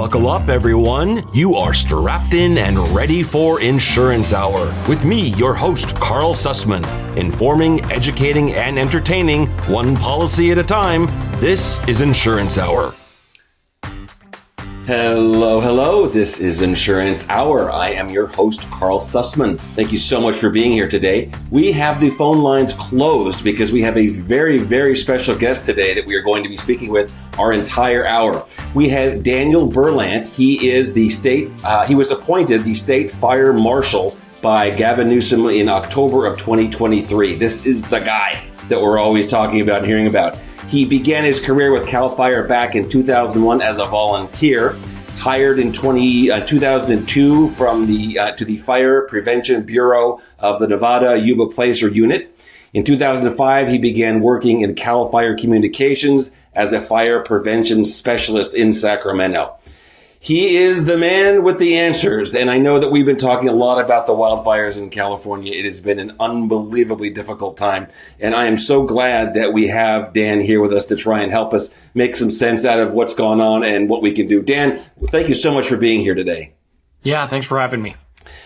Buckle up, everyone. You are strapped in and ready for Insurance Hour with me, your host, Karl Susman. Informing, educating, and entertaining, one policy at a time. This is Insurance Hour. Hello. This is Insurance Hour. I am your host, Karl Susman. Thank you so much for being here today. We have the phone lines closed because we have a very, very special guest today that we are going to be speaking with our entire hour. We have Daniel Berlant. He is he was appointed the State Fire Marshal by Gavin Newsom in October of 2023. This is the guy that we're always talking about and hearing about. He began his career with CAL FIRE back in 2001 as a volunteer, hired in 2002 to the Fire Prevention Bureau of the Nevada Yuba Placer Unit. In 2005, he began working in CAL FIRE Communications as a fire prevention specialist in Sacramento. He is the man with the answers, and I know that we've been talking a lot about the wildfires in California. It has been an unbelievably difficult time, and I am so glad that we have Dan here with us to try and help us make some sense out of what's gone on and what we can do. Dan, thank you so much for being here today. Yeah, thanks for having me.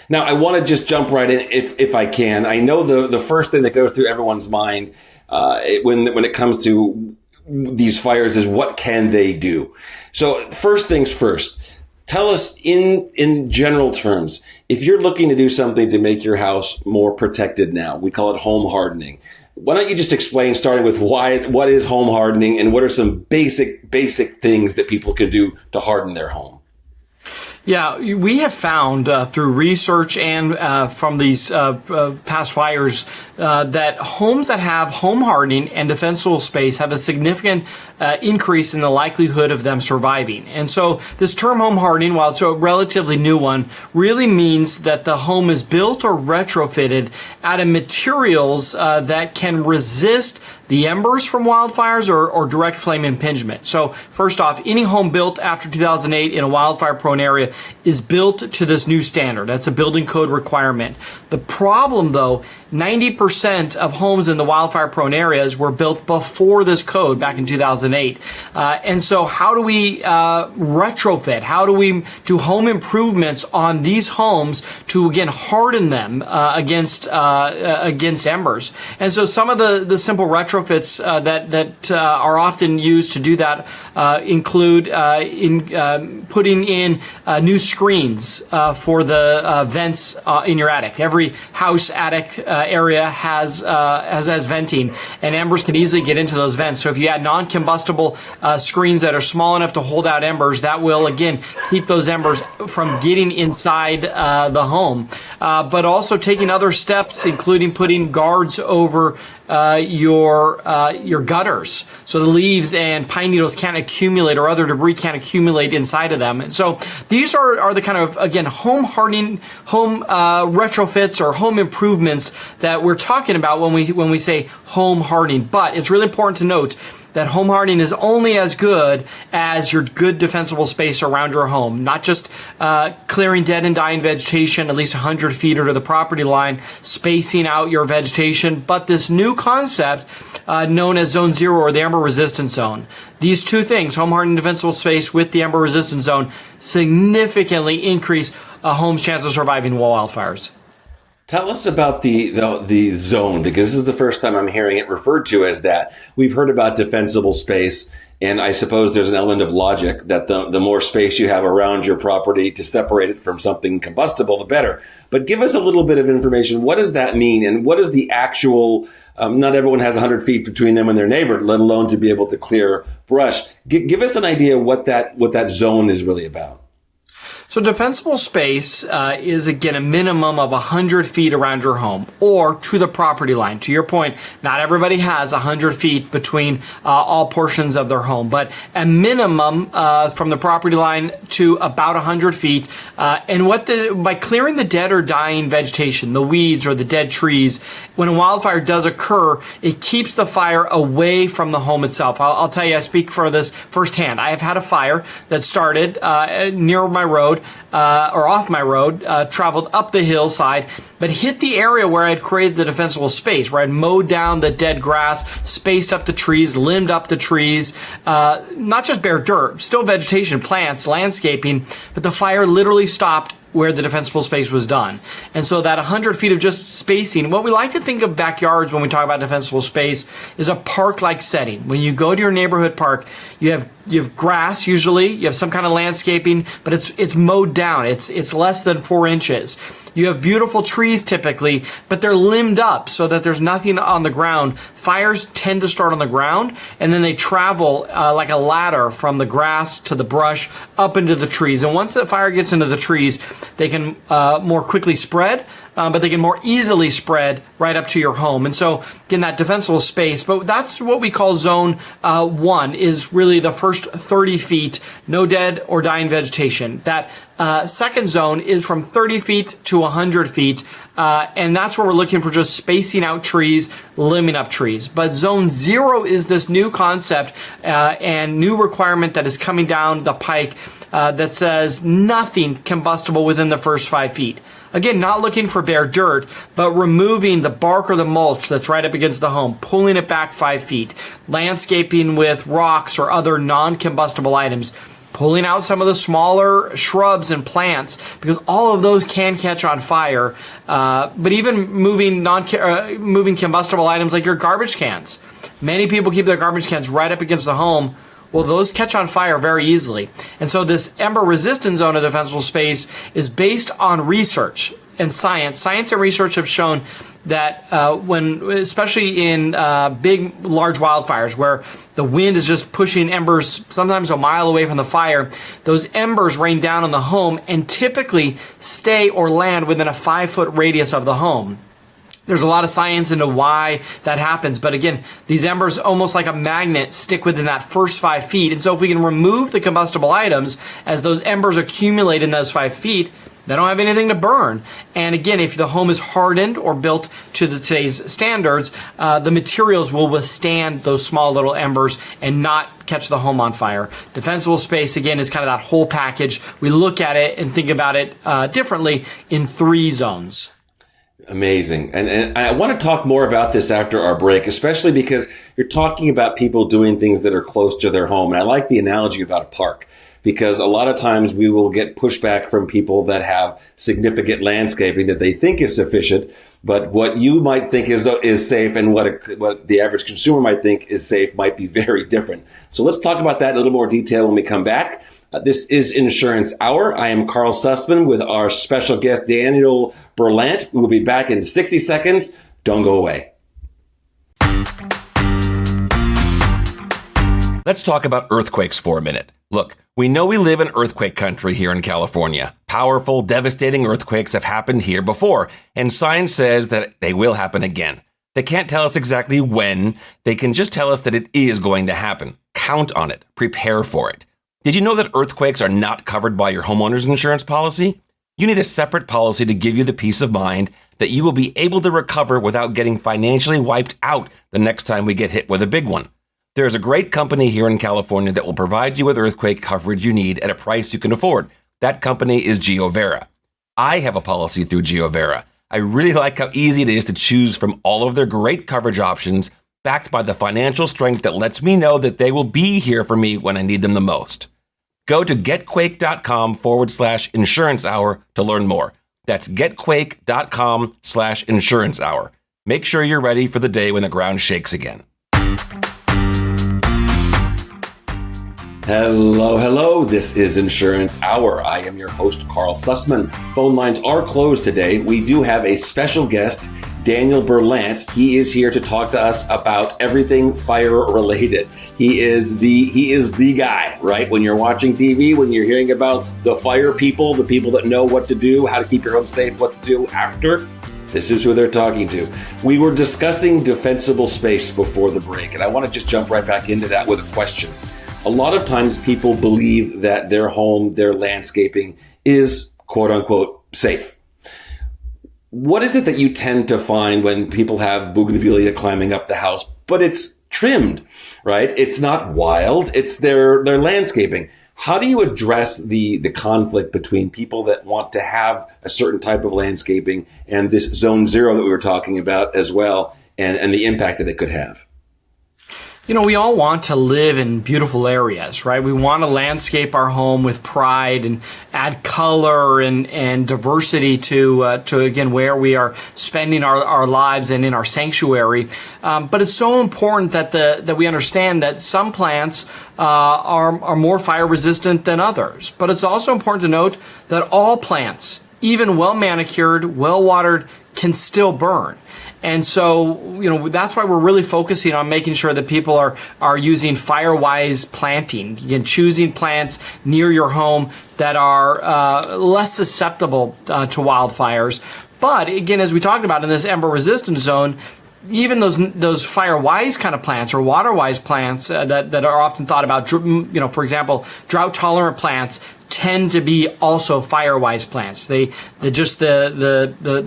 Now, I want to just jump right in if I can. I know the first thing that goes through everyone's mind when it comes to these fires is what can they do? So first things first, tell us in general terms, if you're looking to do something to make your house more protected now, we call it home hardening. Why don't you just explain, starting with what is home hardening and what are some basic things that people can do to harden their home? Yeah, we have found through research and from these past fires that homes that have home hardening and defensible space have a significant increase in the likelihood of them surviving. And so this term home hardening, while it's a relatively new one, really means that the home is built or retrofitted out of materials that can resist the embers from wildfires or direct flame impingement. So first off, any home built after 2008 in a wildfire-prone area is built to this new standard. That's a building code requirement. The problem, though, 90% of homes in the wildfire-prone areas were built before this code back in 2008. And so how do we retrofit? How do we do home improvements on these homes to, again, harden them against embers? And so some of the simple retrofits that are often used to do that include putting in new screens for the vents in your attic. Every house attic area has venting, and embers can easily get into those vents. So if you add non-combustible screens that are small enough to hold out embers, that will again keep those embers from getting inside the home. But also taking other steps, including putting guards over your gutters, so the leaves and pine needles can't accumulate or other debris can't accumulate inside of them. And so these are the kind of, again, home hardening, home retrofits or home improvements that we're talking about when we say home hardening. But it's really important to note that home hardening is only as good as your good defensible space around your home, not just clearing dead and dying vegetation at least 100 feet or to the property line, spacing out your vegetation, but this new concept known as Zone 0 or the Ember Resistance Zone. These two things, home hardening defensible space with the Ember Resistance Zone, significantly increase a home's chance of surviving wildfires. Tell us about the zone, because this is the first time I'm hearing it referred to as that. We've heard about defensible space, and I suppose there's an element of logic that the more space you have around your property to separate it from something combustible, the better. But give us a little bit of information. What does that mean, and what is the actual? Not everyone has 100 feet between them and their neighbor, let alone to be able to clear brush. Give us an idea what that zone is really about. So defensible space is, again, a minimum of 100 feet around your home or to the property line. To your point, not everybody has 100 feet between all portions of their home, but a minimum from the property line to about 100 feet. And by clearing the dead or dying vegetation, the weeds or the dead trees, when a wildfire does occur, it keeps the fire away from the home itself. I'll tell you, I speak for this firsthand. I have had a fire that started near my road road, or off my road, traveled up the hillside, but hit the area where I had created the defensible space, where I'd mowed down the dead grass, spaced up the trees, limbed up the trees, not just bare dirt, still vegetation, plants, landscaping, but the fire literally stopped where the defensible space was done. And so that 100 feet of just spacing, what we like to think of backyards when we talk about defensible space is a park-like setting. When you go to your neighborhood park, you have grass usually, you have some kind of landscaping, but it's mowed down. It's less than 4 inches. You have beautiful trees typically, but they're limbed up so that there's nothing on the ground. Fires tend to start on the ground, and then they travel like a ladder from the grass to the brush up into the trees. And once the fire gets into the trees, they can more quickly spread, but they can more easily spread right up to your home. And so, again, that defensible space, but that's what we call zone 1, is really the first 30 feet, no dead or dying vegetation. That second zone is from 30 feet to 100 feet, and that's where we're looking for just spacing out trees, limbing up trees. But zone 0 is this new concept and new requirement that is coming down the pike that says nothing combustible within the first 5 feet. Again, not looking for bare dirt, but removing the bark or the mulch that's right up against the home, pulling it back 5 feet, landscaping with rocks or other non-combustible items, pulling out some of the smaller shrubs and plants, because all of those can catch on fire. But even moving combustible items like your garbage cans. Many people keep their garbage cans right up against the home. Well, those catch on fire very easily. And so this ember resistant zone of defensible space is based on research and science. Science and research have shown that especially in big, large wildfires where the wind is just pushing embers sometimes a mile away from the fire, those embers rain down on the home and typically stay or land within a 5-foot radius of the home. There's a lot of science into why that happens. But again, these embers, almost like a magnet, stick within that first 5 feet. And so if we can remove the combustible items as those embers accumulate in those 5 feet, they don't have anything to burn. And again, if the home is hardened or built to today's standards, the materials will withstand those small little embers and not catch the home on fire. Defensible space, again, is kind of that whole package. We look at it and think about it differently in 3 zones. Amazing. And I want to talk more about this after our break, especially because you're talking about people doing things that are close to their home. And I like the analogy about a park, because a lot of times we will get pushback from people that have significant landscaping that they think is sufficient, but what you might think is safe and what the average consumer might think is safe might be very different. So let's talk about that in a little more detail when we come back. This is Insurance Hour. I am Karl Susman with our special guest, Daniel Berlant. We will be back in 60 seconds. Don't go away. Let's talk about earthquakes for a minute. Look, we know we live in earthquake country here in California. Powerful, devastating earthquakes have happened here before, and science says that they will happen again. They can't tell us exactly when. They can just tell us that it is going to happen. Count on it. Prepare for it. Did you know that earthquakes are not covered by your homeowner's insurance policy? You need a separate policy to give you the peace of mind that you will be able to recover without getting financially wiped out the next time we get hit with a big one. There's a great company here in California that will provide you with earthquake coverage you need at a price you can afford. That company is GeoVera. I have a policy through GeoVera. I really like how easy it is to choose from all of their great coverage options, backed by the financial strength that lets me know that they will be here for me when I need them the most. Go to getquake.com/insurance hour to learn more. That's getquake.com/insurance hour. Make sure you're ready for the day when the ground shakes again. Hello. This is Insurance Hour. I am your host, Karl Susman. Phone lines are closed today. We do have a special guest, Daniel Berlant. He is here to talk to us about everything fire related. He is the guy, right? When you're watching TV, when you're hearing about the fire people, the people that know what to do, how to keep your home safe, what to do after, this is who they're talking to. We were discussing defensible space before the break, and I want to just jump right back into that with a question. A lot of times people believe that their home, their landscaping is quote unquote safe. What is it that you tend to find when people have bougainvillea climbing up the house, but it's trimmed, right? It's not wild. It's their landscaping. How do you address the conflict between people that want to have a certain type of landscaping and this zone zero that we were talking about as well, and the impact that it could have? We all want to live in beautiful areas, right? We want to landscape our home with pride and add color and diversity to again, where we are spending our lives and in our sanctuary. But it's so important that we understand that some plants are more fire resistant than others. But it's also important to note that all plants, even well manicured, well watered, can still burn. And so, that's why we're really focusing on making sure that people are using fire-wise planting, again, choosing plants near your home that are less susceptible to wildfires. But again, as we talked about in this ember-resistant zone, even those fire-wise kind of plants or water-wise plants that are often thought about, for example, drought-tolerant plants tend to be also fire-wise plants. The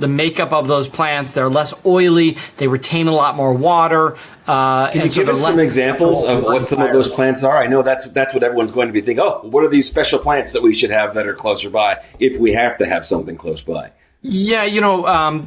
makeup of those plants, they're less oily, they retain a lot more water. Can you give us some examples of what some of those plants are? I know that's what everyone's going to be thinking. Oh, what are these special plants that we should have that are closer by if we have to have something close by? Yeah,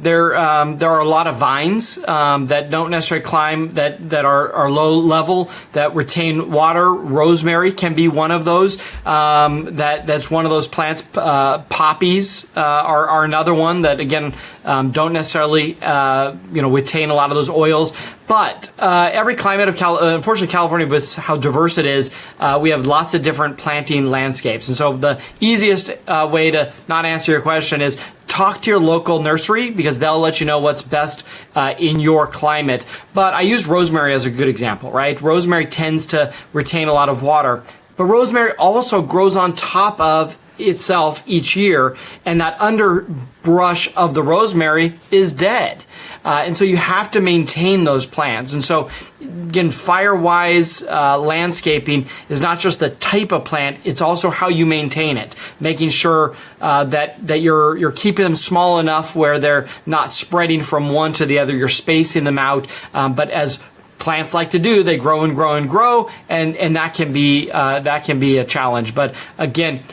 there are a lot of vines that don't necessarily climb, that are low level, that retain water. Rosemary can be one of those. That's one of those plants. Poppies are another one that, again, don't necessarily retain a lot of those oils. But every climate of unfortunately California, with how diverse it is, we have lots of different planting landscapes. And so the easiest way to not answer your question is talk to your local nursery, because they'll let you know what's best in your climate. But I used rosemary as a good example, right? Rosemary tends to retain a lot of water, but rosemary also grows on top of itself each year, and that underbrush of the rosemary is dead. And so you have to maintain those plants. And so, again, fire-wise landscaping is not just the type of plant, it's also how you maintain it, making sure that you're keeping them small enough where they're not spreading from one to the other, you're spacing them out. But as plants like to do, they grow and grow and grow, and that can be a challenge. But again,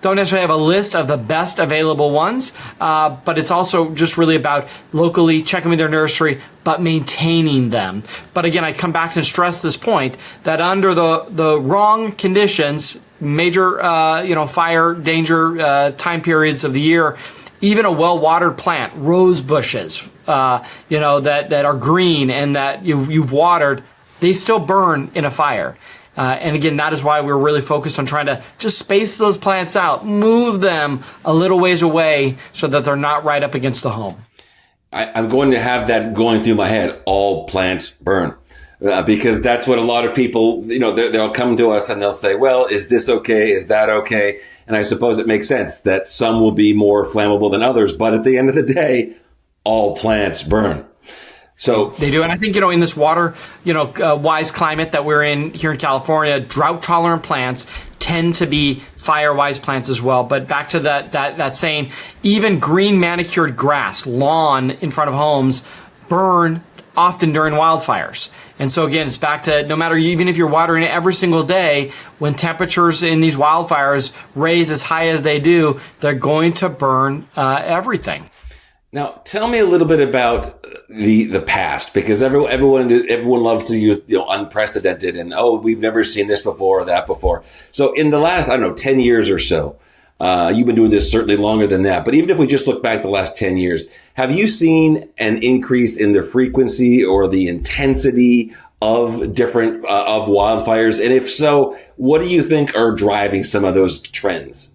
don't necessarily have a list of the best available ones, but it's also just really about locally checking with their nursery, but maintaining them. But again, I come back and stress this point that under the wrong conditions, major fire danger time periods of the year, even a well-watered plant, rose bushes, that are green and that you've watered, they still burn in a fire. And again, that is why we're really focused on trying to just space those plants out, move them a little ways away so that they're not right up against the home. I'm going to have that going through my head. All plants burn. Because that's what a lot of people, they'll come to us and they'll say, well, is this okay? Is that okay? And I suppose it makes sense that some will be more flammable than others. But at the end of the day, all plants burn. So they do. And I think, in this water, wise climate that we're in here in California, drought tolerant plants tend to be fire-wise plants as well. But back to that saying, even green manicured grass, lawn in front of homes burn often during wildfires. And so again, it's back to no matter, even if you're watering it every single day, when temperatures in these wildfires raise as high as they do, they're going to burn everything. Now, tell me a little bit about the past, because everyone loves to use unprecedented and we've never seen this before or that before. So in the last 10 years or so, you've been doing this certainly longer than that. But even if we just look back the last 10 years, have you seen an increase in the frequency or the intensity of different of wildfires? And if so, what do you think are driving some of those trends?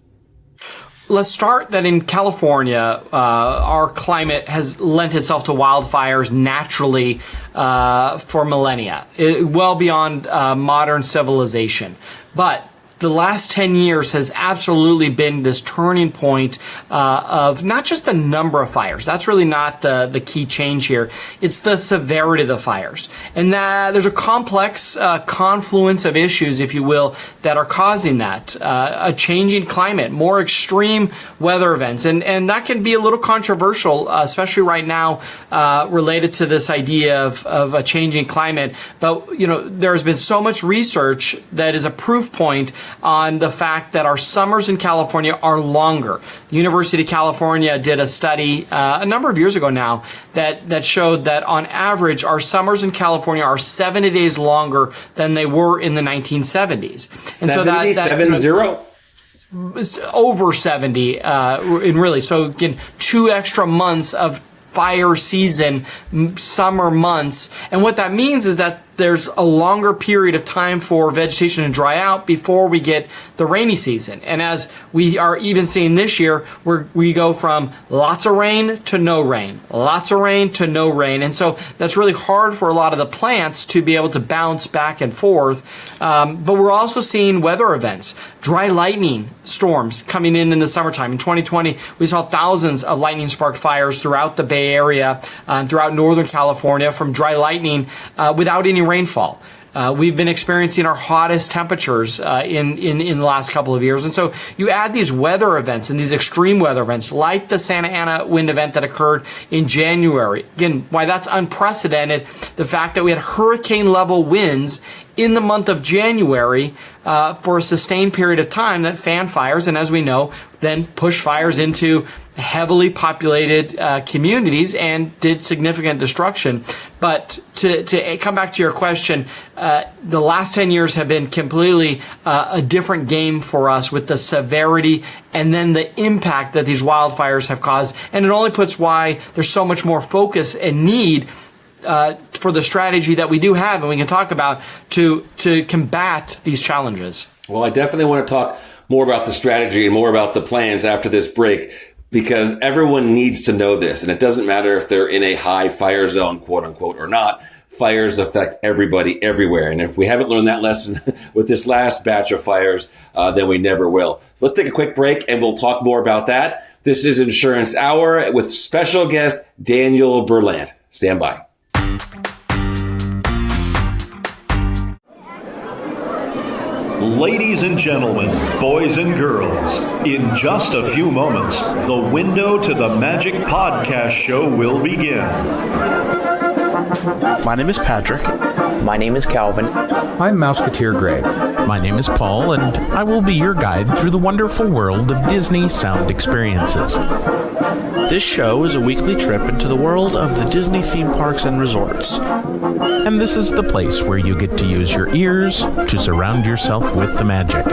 Let's start that in California, our climate has lent itself to wildfires naturally for millennia, well beyond modern civilization. But the last 10 years has absolutely been this turning point of not just the number of fires. That's really not the key change here. It's the severity of the fires. And there's a complex confluence of issues, if you will, that are causing that. A changing climate, more extreme weather events. And that can be a little controversial, especially right now, related to this idea of a changing climate. But, there's been so much research that is a proof point on the fact that our summers in California are longer. The University of California did a study a number of years ago now that showed that on average our summers in California are 70 days longer than they were in the 1970s. And 70, so that 70? It's over 70 in really. So again, 2 extra months of fire season, summer months. And what that means is that there's a longer period of time for vegetation to dry out before we get the rainy season. And as we are even seeing this year, we go from lots of rain to no rain, lots of rain to no rain. And so that's really hard for a lot of the plants to be able to bounce back and forth. But we're also seeing weather events, dry lightning storms coming in the summertime. In 2020, we saw thousands of lightning spark fires throughout the Bay Area and throughout Northern California from dry lightning without any rainfall. We've been experiencing our hottest temperatures in the last couple of years. And so you add these weather events and these extreme weather events like the Santa Ana wind event that occurred in January. Again, why that's unprecedented, the fact that we had hurricane level winds in the month of January for a sustained period of time that fan fires, and as we know, then push fires into heavily populated communities and did significant destruction. But to come back to your question, the last 10 years have been completely a different game for us with the severity and then the impact that these wildfires have caused. And it only puts why there's so much more focus and need for the strategy that we do have and we can talk about to combat these challenges. Well, I definitely want to talk more about the strategy and more about the plans after this break, because everyone needs to know this. And it doesn't matter if they're in a high fire zone, quote unquote, or not. Fires affect everybody everywhere. And if we haven't learned that lesson with this last batch of fires, then we never will. So let's take a quick break and we'll talk more about that. This is Insurance Hour with special guest Daniel Berlant. Stand by. Ladies and gentlemen, boys and girls, in just a few moments, the Window to the Magic podcast show will begin. My name is Patrick. My name is Calvin. I'm Mouseketeer Gray. My name is Paul, and I will be your guide through the wonderful world of Disney sound experiences. This show is a weekly trip into the world of the Disney theme parks and resorts. And this is the place where you get to use your ears to surround yourself with the magic.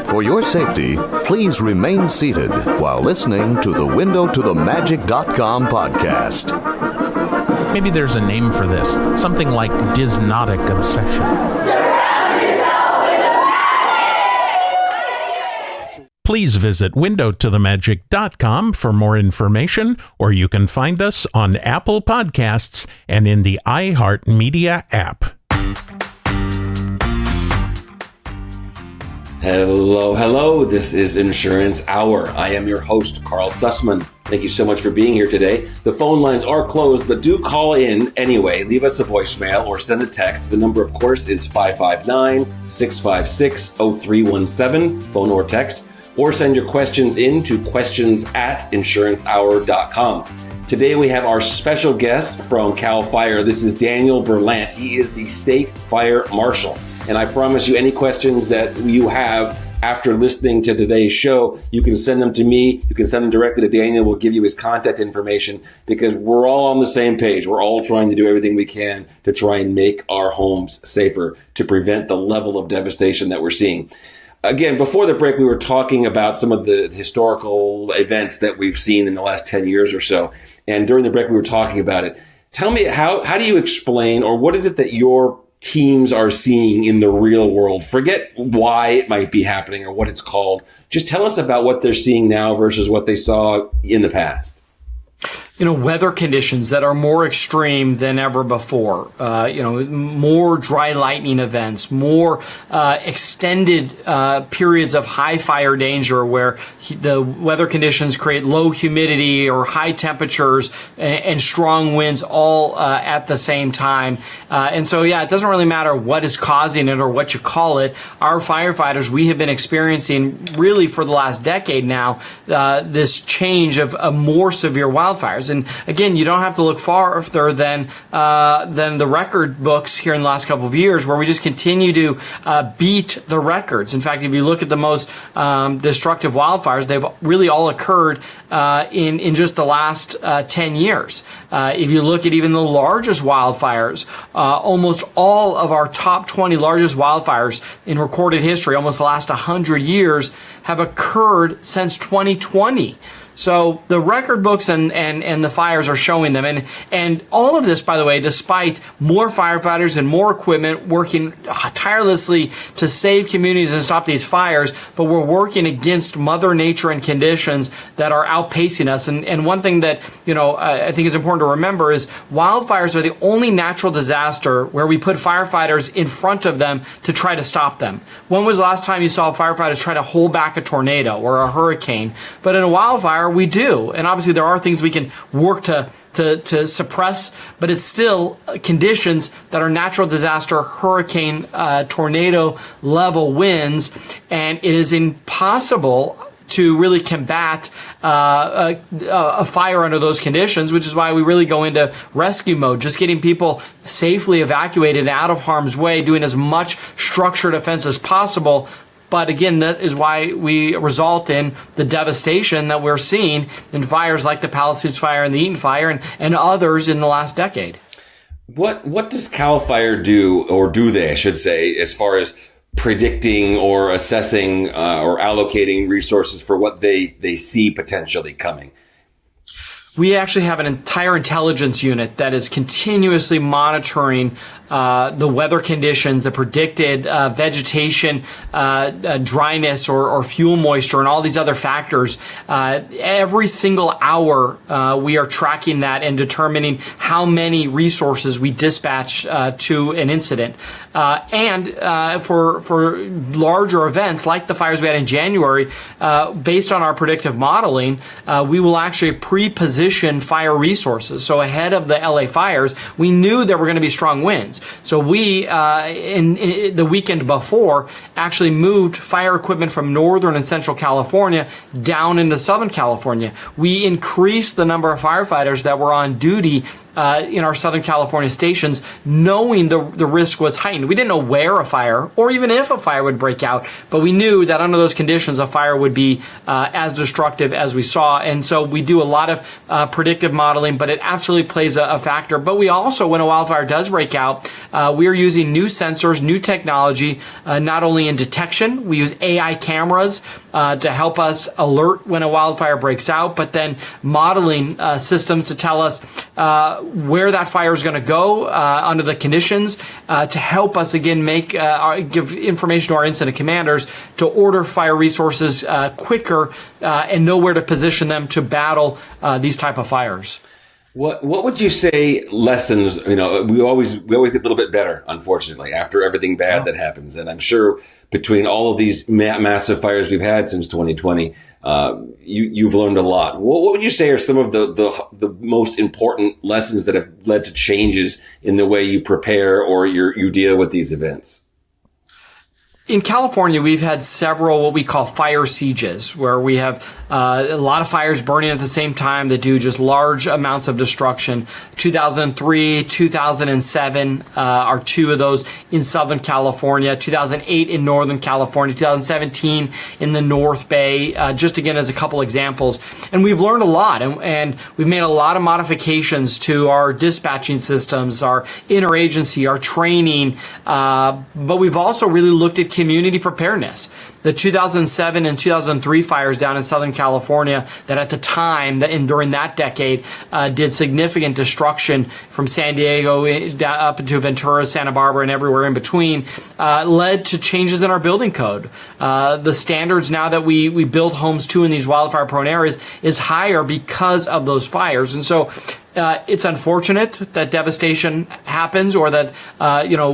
For your safety, please remain seated while listening to the windowtothemagic.com podcast. Maybe there's a name for this, something like Disnotic obsession. Please visit windowtothemagic.com for more information, or you can find us on Apple Podcasts and in the iHeartMedia app. Hello. This is Insurance Hour. I am your host, Karl Susman. Thank you so much for being here today. The phone lines are closed, but do call in anyway. Leave us a voicemail or send a text. The number, of course, is 559-656-0317, phone or text. Or send your questions in to questions@insurancehour.com. Today we have our special guest from Cal Fire. This is Daniel Berlant. He is the State Fire Marshal. And I promise you, any questions that you have after listening to today's show, you can send them to me. You can send them directly to Daniel. We'll give you his contact information because we're all on the same page. We're all trying to do everything we can to try and make our homes safer, to prevent the level of devastation that we're seeing. Again, before the break, we were talking about some of the historical events that we've seen in the last 10 years or so. And during the break, we were talking about it. Tell me, how do you explain, or what is it that your teams are seeing in the real world? Forget why it might be happening or what it's called. Just tell us about what they're seeing now versus what they saw in the past. Weather conditions that are more extreme than ever before. More dry lightning events, more extended periods of high fire danger where the weather conditions create low humidity or high temperatures and strong winds all at the same time. And so, it doesn't really matter what is causing it or what you call it. Our firefighters, we have been experiencing really for the last decade now, this change of more severe wildfires. wildfires. And again, you don't have to look farther than the record books here in the last couple of years, where we just continue to beat the records. In fact, if you look at the most destructive wildfires, they've really all occurred in just the last 10 years. If you look at even the largest wildfires, almost all of our top 20 largest wildfires in recorded history, almost the last 100 years, have occurred since 2020. So the record books and the fires are showing them. And all of this, by the way, despite more firefighters and more equipment working tirelessly to save communities and stop these fires, but we're working against Mother Nature and conditions that are outpacing us. And one thing that, I think is important to remember is wildfires are the only natural disaster where we put firefighters in front of them to try to stop them. When was the last time you saw firefighters try to hold back a tornado or a hurricane? But in a wildfire, we do. And obviously there are things we can work to suppress, but it's still conditions that are natural disaster, hurricane, tornado level winds, and it is impossible to really combat a fire under those conditions, which is why we really go into rescue mode, just getting people safely evacuated and out of harm's way, doing as much structured defense as possible. But again, that is why we result in the devastation that we're seeing in fires like the Palisades Fire and the Eaton Fire and others in the last decade. What does CAL FIRE do, or do they, I should say, as far as predicting or assessing or allocating resources for what they see potentially coming? We actually have an entire intelligence unit that is continuously monitoring the weather conditions, the predicted vegetation, dryness or fuel moisture, and all these other factors. Every single hour, we are tracking that and determining how many resources we dispatch to an incident. And for larger events like the fires we had in January, based on our predictive modeling, we will actually pre-position fire resources. So ahead of the LA fires, we knew there were going to be strong winds. So we, in the weekend before, actually moved fire equipment from Northern and Central California down into Southern California. We increased the number of firefighters that were on duty in our Southern California stations, knowing the risk was heightened. We didn't know where a fire or even if a fire would break out, but we knew that under those conditions, a fire would be as destructive as we saw. And so we do a lot of predictive modeling, but it absolutely plays a factor. But we also, when a wildfire does break out, we are using new sensors, new technology, not only in detection, we use AI cameras to help us alert when a wildfire breaks out, but then modeling systems to tell us where that fire is going to go under the conditions to help us again give information to our incident commanders to order fire resources quicker and know where to position them to battle these type of fires. What would you say lessons, we always get a little bit better, unfortunately, after everything bad that happens. And I'm sure between all of these massive fires we've had since 2020, you've learned a lot. What would you say are some of the most important lessons that have led to changes in the way you prepare or you deal with these events? In California, we've had several what we call fire sieges, where we have a lot of fires burning at the same time that do just large amounts of destruction. 2003, 2007 are two of those in Southern California, 2008 in Northern California, 2017 in the North Bay, just again as a couple examples. And we've learned a lot, and we've made a lot of modifications to our dispatching systems, our interagency, our training, but we've also really looked at community preparedness. The 2007 and 2003 fires down in Southern California that at the time and during that decade did significant destruction from San Diego up into Ventura, Santa Barbara, and everywhere in between led to changes in our building code. The standards now that we build homes to in these wildfire prone areas is higher because of those fires. And so it's unfortunate that devastation happens or that,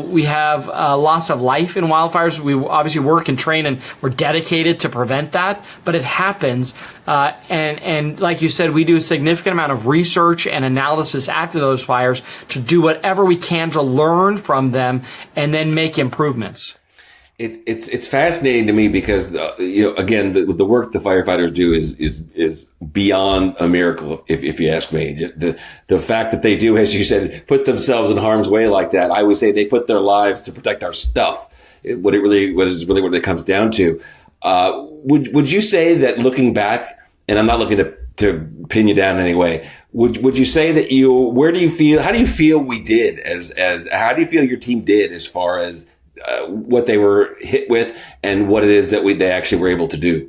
we have loss of life in wildfires. We obviously work and train and we're dedicated to prevent that, but it happens. And like you said, we do a significant amount of research and analysis after those fires to do whatever we can to learn from them and then make improvements. It's fascinating to me because again the work the firefighters do is beyond a miracle if you ask me. The fact that they do, as you said, put themselves in harm's way like that, I would say they put their lives to protect our stuff. What it comes down to. Would you say that looking back, and I'm not looking to pin you down in any way, would you say that how do you feel we did how do you feel your team did as far as what they were hit with and what it is that they actually were able to do?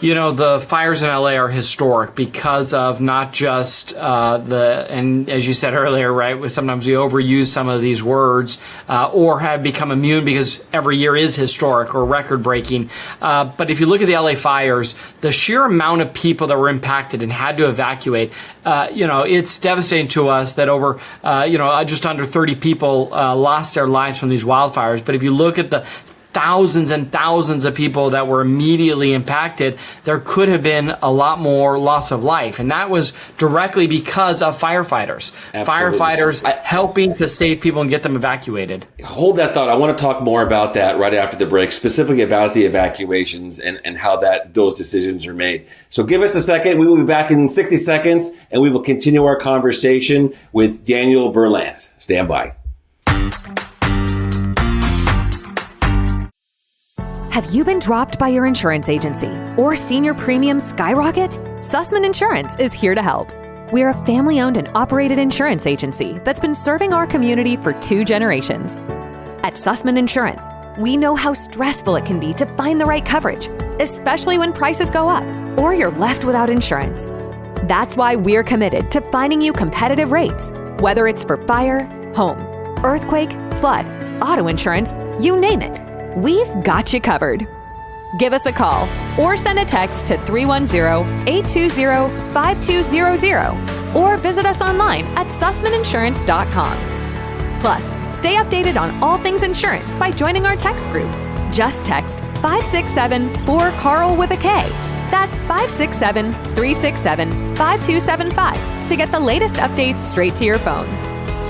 The fires in LA are historic because of not just and as you said earlier, right, sometimes we overuse some of these words or have become immune because every year is historic or record breaking. But if you look at the LA fires, the sheer amount of people that were impacted and had to evacuate, it's devastating to us that over, just under 30 people lost their lives from these wildfires. But if you look at the thousands and thousands of people that were immediately impacted, there could have been a lot more loss of life. And that was directly because of firefighters. Absolutely. Firefighters helping to save people and get them evacuated. Hold that thought. I want to talk more about that right after the break, specifically about the evacuations and how those decisions are made. So give us a second. We will be back in 60 seconds and we will continue our conversation with Daniel Berlant. Stand by. Have you been dropped by your insurance agency or seen your premiums skyrocket? Susman Insurance is here to help. We're a family-owned and operated insurance agency that's been serving our community for 2 generations. At Susman Insurance, we know how stressful it can be to find the right coverage, especially when prices go up or you're left without insurance. That's why we're committed to finding you competitive rates, whether it's for fire, home, earthquake, flood, auto insurance, you name it. We've got you covered. Give us a call or send a text to 310-820-5200 or visit us online at sussmaninsurance.com. Plus, stay updated on all things insurance by joining our text group. Just text 567-4-CARL with a K. That's 567-367-5275 to get the latest updates straight to your phone.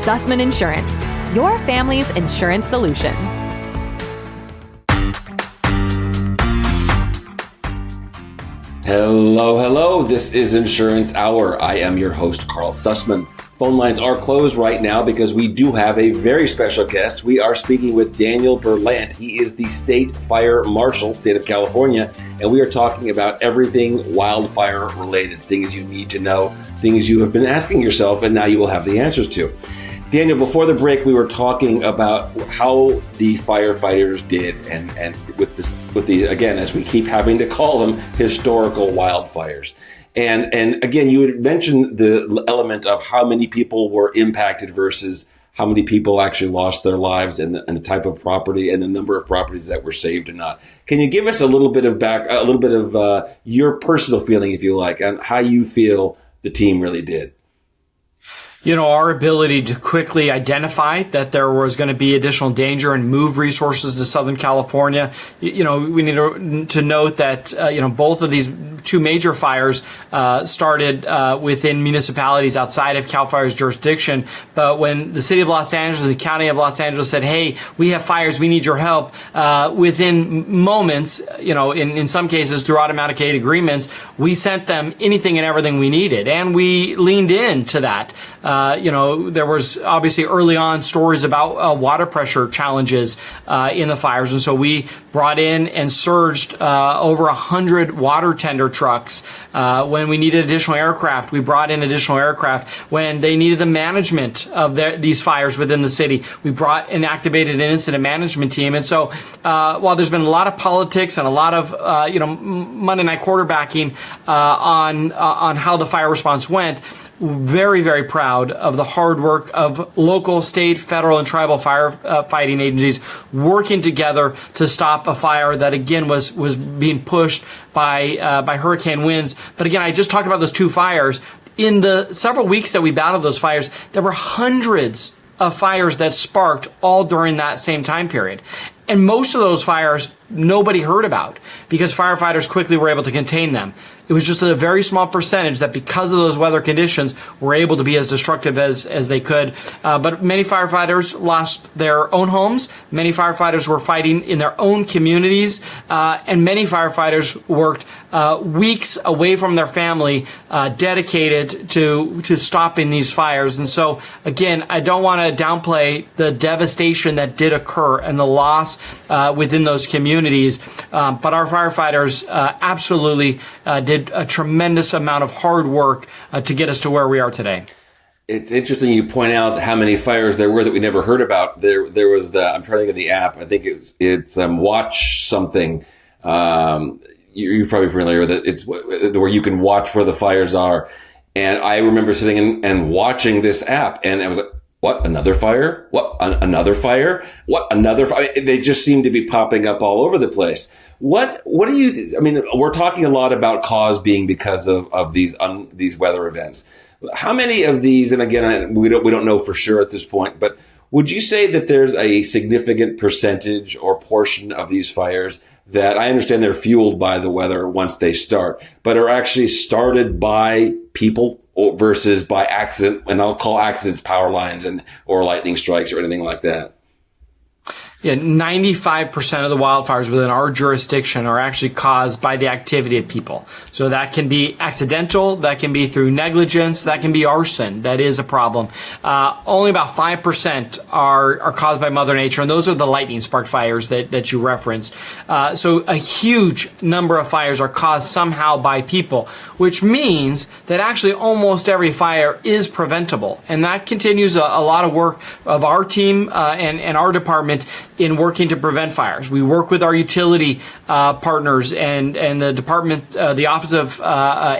Susman Insurance, your family's insurance solution. Hello. This is Insurance Hour. I am your host, Karl Susman. Phone lines are closed right now because we do have a very special guest. We are speaking with Daniel Berlant. He is the State Fire Marshal, state of California, and we are talking about everything wildfire related, things you need to know, things you have been asking yourself, and now you will have the answers to. Daniel, before the break, we were talking about how the firefighters did, and with the again, as we keep having to call them, historical wildfires. And again, you had mentioned the element of how many people were impacted versus how many people actually lost their lives, and the type of property and the number of properties that were saved or not. Can you give us a little bit of your personal feeling, if you like, on how you feel the team really did? Our ability to quickly identify that there was going to be additional danger and move resources to Southern California. We need to note that, both of these 2 major fires started within municipalities outside of CAL FIRE's jurisdiction. But when the city of Los Angeles, the county of Los Angeles said, hey, we have fires, we need your help, within moments, in some cases through automatic aid agreements, we sent them anything and everything we needed. And we leaned into that. There was obviously early on stories about water pressure challenges in the fires. And so we brought in and surged over 100 water tender trucks. When we needed additional aircraft, we brought in additional aircraft. When they needed the management of these fires within the city, we brought and activated an incident management team. And so while there's been a lot of politics and a lot of Monday night quarterbacking on how the fire response went, very, very proud of the hard work of local, state, federal, and tribal firefighting agencies working together to stop a fire that, again, was being pushed by hurricane winds. But again, I just talked about those 2 fires. In the several weeks that we battled those fires, there were hundreds of fires that sparked all during that same time period. And most of those fires nobody heard about because firefighters quickly were able to contain them. It was just a very small percentage that because of those weather conditions were able to be as destructive as they could. But many firefighters lost their own homes. Many firefighters were fighting in their own communities. And many firefighters worked weeks away from their family, dedicated to stopping these fires. And so, again, I don't want to downplay the devastation that did occur and the loss within those communities. But our firefighters absolutely did a tremendous amount of hard work to get us to where we are today. It's interesting you point out how many fires there were that we never heard about. There was I'm trying to think of the app. I think it's Watch something. You're probably familiar with it. It's where you can watch where the fires are. And I remember sitting and watching this app, and I was like, what, another fire? What, another fire? What, another fire? They just seem to be popping up all over the place. What do you, we're talking a lot about cause being because of these weather events. How many of these, and again, we don't know for sure at this point, but would you say that there's a significant percentage or portion of these fires that I understand they're fueled by the weather once they start, but are actually started by people versus by accident? And I'll call accidents power lines or lightning strikes or anything like that. Yeah, 95% of the wildfires within our jurisdiction are actually caused by the activity of people. So that can be accidental, that can be through negligence, that can be arson. That is a problem. Only about 5% are caused by Mother Nature, and those are the lightning spark fires that you referenced. So a huge number of fires are caused somehow by people, which means that actually almost every fire is preventable. And that continues a lot of work of our team and our department in working to prevent fires. We work with our utility partners and the department, the Office of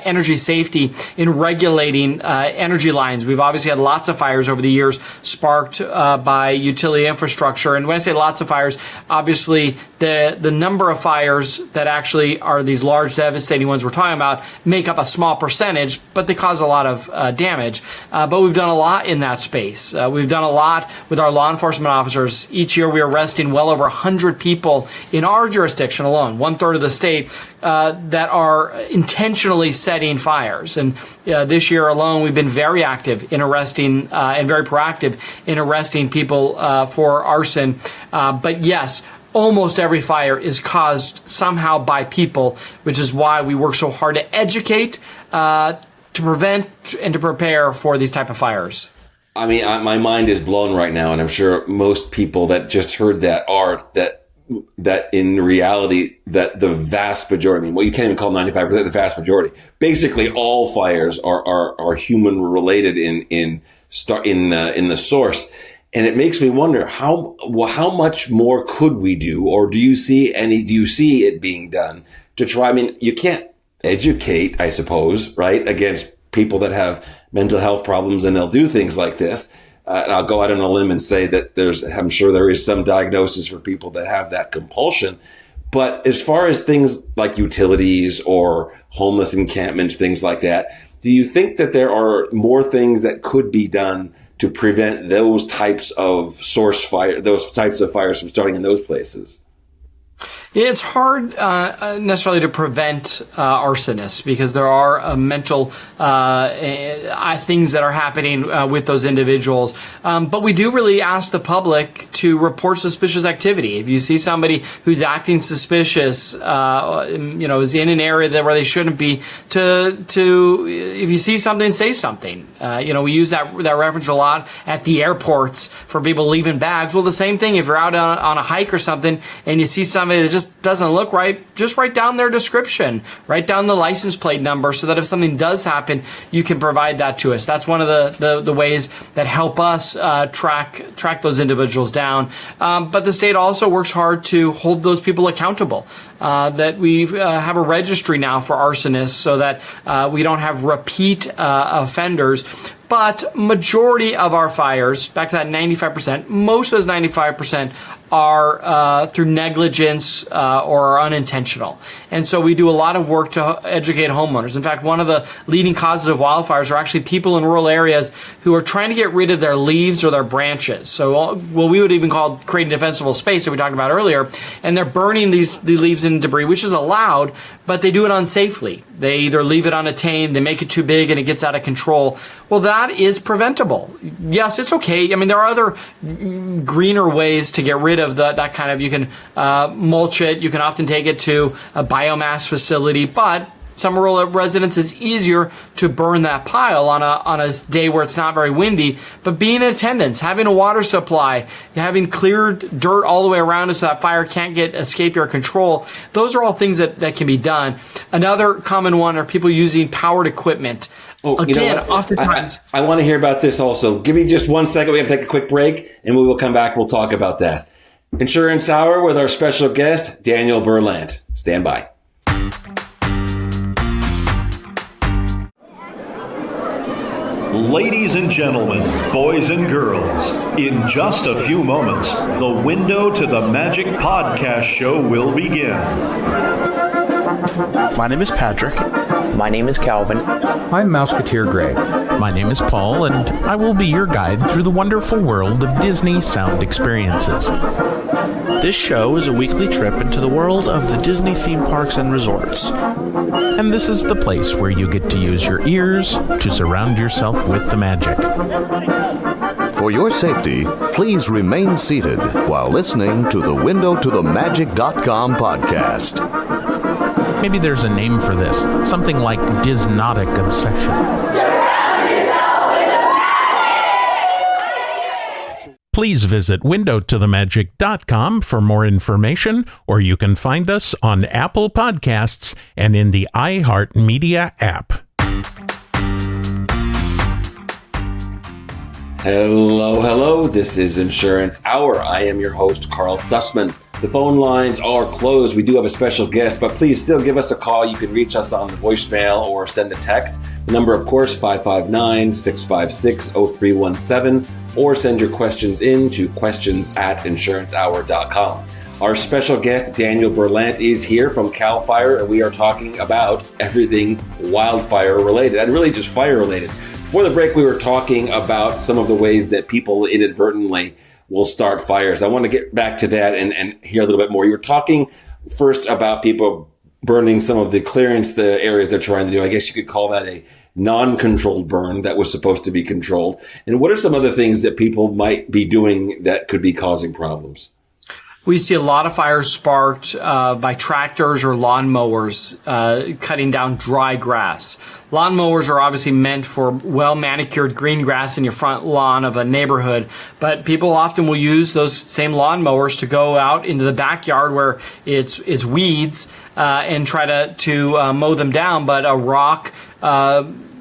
Energy Safety, in regulating energy lines. We've obviously had lots of fires over the years sparked by utility infrastructure. And when I say lots of fires, obviously the number of fires that actually are these large, devastating ones we're talking about make up a small percentage, but they cause a lot of damage. But we've done a lot in that space. We've done a lot with our law enforcement officers. Each year we arrest well over 100 people in our jurisdiction alone, 1/3 of the state, that are intentionally setting fires. And this year alone, we've been very active in arresting and very proactive in arresting people for arson. But yes, almost every fire is caused somehow by people, which is why we work so hard to educate, to prevent, and to prepare for these type of fires. My mind is blown right now, and I'm sure most people that just heard that that in reality, that the vast majority, well, you can't even call 95%, the vast majority, basically all fires are human related in the source. And it makes me wonder how much more could we do, or do you see it being done to try? You can't educate, I suppose, right, against people that have mental health problems, and they'll do things like this. And I'll go out on a limb and say that I'm sure there is some diagnosis for people that have that compulsion. But as far as things like utilities or homeless encampments, things like that, do you think that there are more things that could be done to prevent those types of those types of fires from starting in those places? It's hard necessarily to prevent arsonists because there are mental things that are happening with those individuals. But we do really ask the public to report suspicious activity. If you see somebody who's acting suspicious, is in an area where they shouldn't be, if you see something, say something. We use that reference a lot at the airports for people leaving bags. Well, the same thing if you're out on a hike or something and you see somebody that just doesn't look right, just write down their description, write down the license plate number so that if something does happen, you can provide that to us. That's one of the ways that help us track those individuals down. But the state also works hard to hold those people accountable. That we have a registry now for arsonists so that we don't have repeat offenders. But majority of our fires, back to that 95%, most of those 95% are through negligence or are unintentional. And so we do a lot of work to educate homeowners. In fact, one of the leading causes of wildfires are actually people in rural areas who are trying to get rid of their leaves or their branches. So what we would even call creating defensible space that we talked about earlier, and they're burning the leaves and debris, which is allowed, but they do it unsafely. They either leave it unattained, they make it too big, and it gets out of control. Well, that is preventable. Yes, it's okay. I mean, there are other greener ways to get rid of that kind of, you can mulch it, you can often take it to a biomass facility, but some rural residents, it's easier to burn that pile on a day where it's not very windy. But being in attendance, having a water supply, having cleared dirt all the way around it so that fire can't escape your control, those are all things that can be done. Another common one are people using powered equipment. Oh, again, oftentimes. I want to hear about this also. Give me just 1 second. We have to take a quick break, and we will come back. We'll talk about that. Insurance Hour with our special guest, Daniel Berlant. Stand by. Ladies and gentlemen, boys and girls, in just a few moments, the Window to the Magic podcast show will begin. My name is Patrick. My name is Calvin. I'm Mouseketeer Gray. My name is Paul, and I will be your guide through the wonderful world of Disney sound experiences. This show is a weekly trip into the world of the Disney theme parks and resorts. And this is the place where you get to use your ears to surround yourself with the magic. For your safety, please remain seated while listening to the windowtothemagic.com podcast. Maybe there's a name for this, something like Disnotic obsession. Please visit windowtothemagic.com for more information, or you can find us on Apple Podcasts and in the iHeart Media app. Hello. This is Insurance Hour. I am your host, Karl Susman. The phone lines are closed. We do have a special guest, but please still give us a call. You can reach us on the voicemail or send a text. The number, of course, 559-656-0317, or send your questions in to questions@insurancehour.com. Our special guest, Daniel Berlant, is here from Cal Fire, and we are talking about everything wildfire related, and really just fire related. Before the break, we were talking about some of the ways that people inadvertently will start fires. I want to get back to that and hear a little bit more. You were talking first about people burning some of the clearance, the areas they're trying to do. I guess you could call that a non-controlled burn that was supposed to be controlled. And what are some other things that people might be doing that could be causing problems? We see a lot of fires sparked by tractors or lawnmowers cutting down dry grass. Lawnmowers are obviously meant for well-manicured green grass in your front lawn of a neighborhood, but people often will use those same lawnmowers to go out into the backyard where it's weeds and try to mow them down, but a rock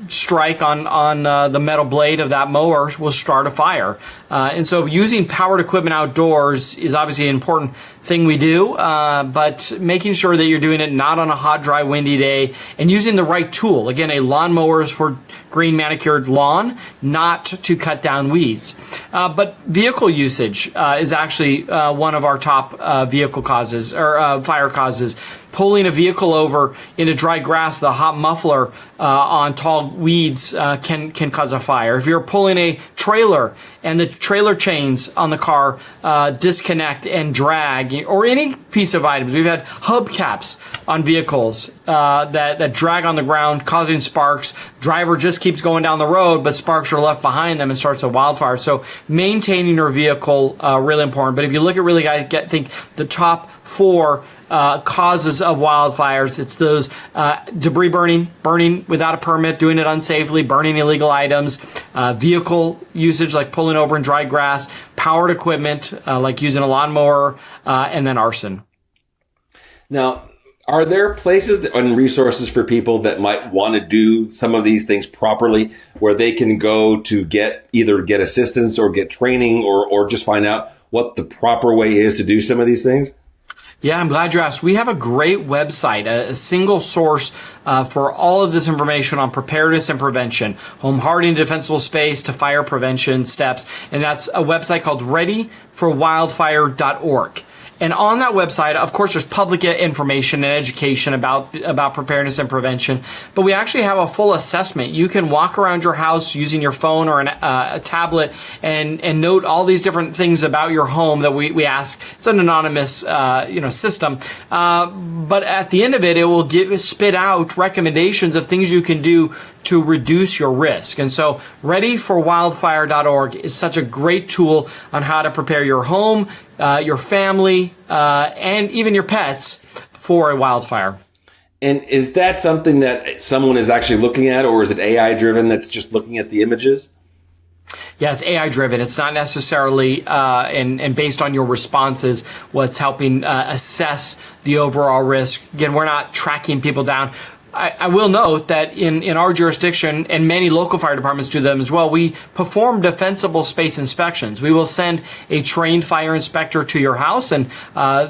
strike on the metal blade of that mower will start a fire. And so using powered equipment outdoors is obviously an important thing we do, but making sure that you're doing it not on a hot, dry, windy day and using the right tool. Again, a lawnmower is for green manicured lawn, not to cut down weeds. But vehicle usage is actually one of our top vehicle causes or fire causes. Pulling a vehicle over into dry grass, the hot muffler on tall weeds can cause a fire. If you're pulling a trailer and the trailer chains on the car disconnect and drag, or any piece of items. We've had hubcaps on vehicles that drag on the ground, causing sparks. Driver just keeps going down the road, but sparks are left behind them and starts a wildfire. So maintaining your vehicle, really important. But if you look at really, I think the top four causes of wildfires, it's those debris burning without a permit, doing it unsafely, burning illegal items, vehicle usage like pulling over in dry grass, powered equipment like using a lawnmower, and then arson. Now, are there places and resources for people that might want to do some of these things properly, where they can go to either get assistance or get training or just find out what the proper way is to do some of these things? Yeah, I'm glad you asked. We have a great website, a single source for all of this information on preparedness and prevention, home hardening, defensible space to fire prevention steps. And that's a website called readyforwildfire.org. And on that website, of course, there's public information and education about preparedness and prevention. But we actually have a full assessment. You can walk around your house using your phone or a tablet and note all these different things about your home that we ask. It's an anonymous system. But at the end of it, it will spit out recommendations of things you can do to reduce your risk. And so readyforwildfire.org is such a great tool on how to prepare your home, your family, and even your pets for a wildfire. And is that something that someone is actually looking at, or is it AI driven that's just looking at the images? Yeah, it's AI driven. It's not necessarily and based on your responses what's helping assess the overall risk. Again, we're not tracking people down. I will note that in our jurisdiction, and many local fire departments do them as well, we perform defensible space inspections. We will send a trained fire inspector to your house, and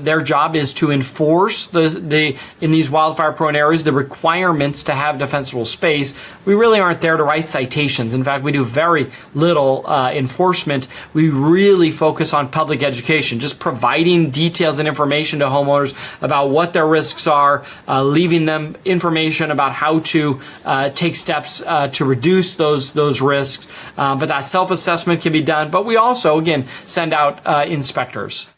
their job is to enforce in these wildfire-prone areas the requirements to have defensible space. We really aren't there to write citations. In fact, we do very little enforcement. We really focus on public education, just providing details and information to homeowners about what their risks are, leaving them information about how to take steps to reduce those risks. But that self-assessment can be done. But we also, again, send out inspectors.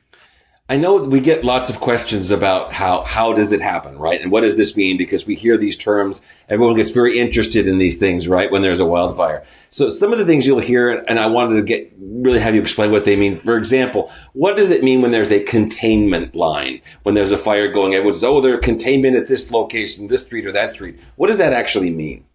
I know we get lots of questions about how does it happen, right? And what does this mean? Because we hear these terms. Everyone gets very interested in these things, right, when there's a wildfire. So some of the things you'll hear, and I wanted to really have you explain what they mean. For example, what does it mean when there's a containment line? When there's a fire going, everyone says, there's containment at this location, this street or that street. What does that actually mean?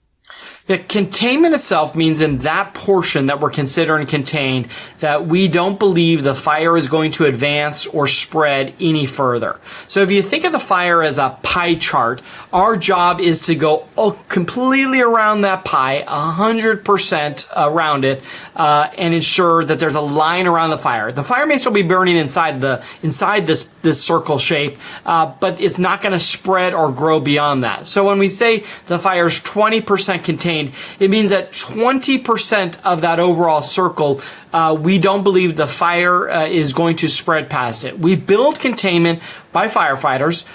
The containment itself means in that portion that we're considering contained that we don't believe the fire is going to advance or spread any further. So if you think of the fire as a pie chart, our job is to go completely around that pie, 100% around it, and ensure that there's a line around the fire. The fire may still be burning inside this circle shape, but it's not going to spread or grow beyond that. So when we say the fire is 20% contained, it means that 20% of that overall circle, we don't believe the fire is going to spread past it. We build containment by firefighters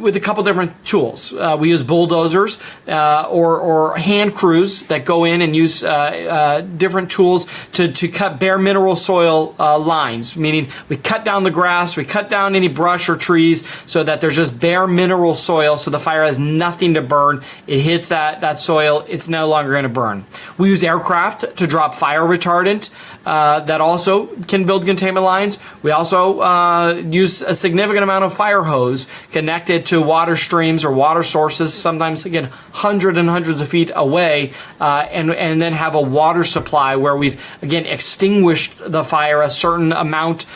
with a couple different tools. We use bulldozers or hand crews that go in and use different tools to cut bare mineral soil lines, meaning we cut down the grass, we cut down any brush or trees so that there's just bare mineral soil so the fire has nothing to burn. It hits that soil, it's no longer going to burn. We use aircraft to drop fire retardant that also can build containment lines. We also use a significant amount of fire hose connected to water streams or water sources, sometimes, again, hundreds and hundreds of feet away, and then have a water supply where we've, again, extinguished the fire a certain amount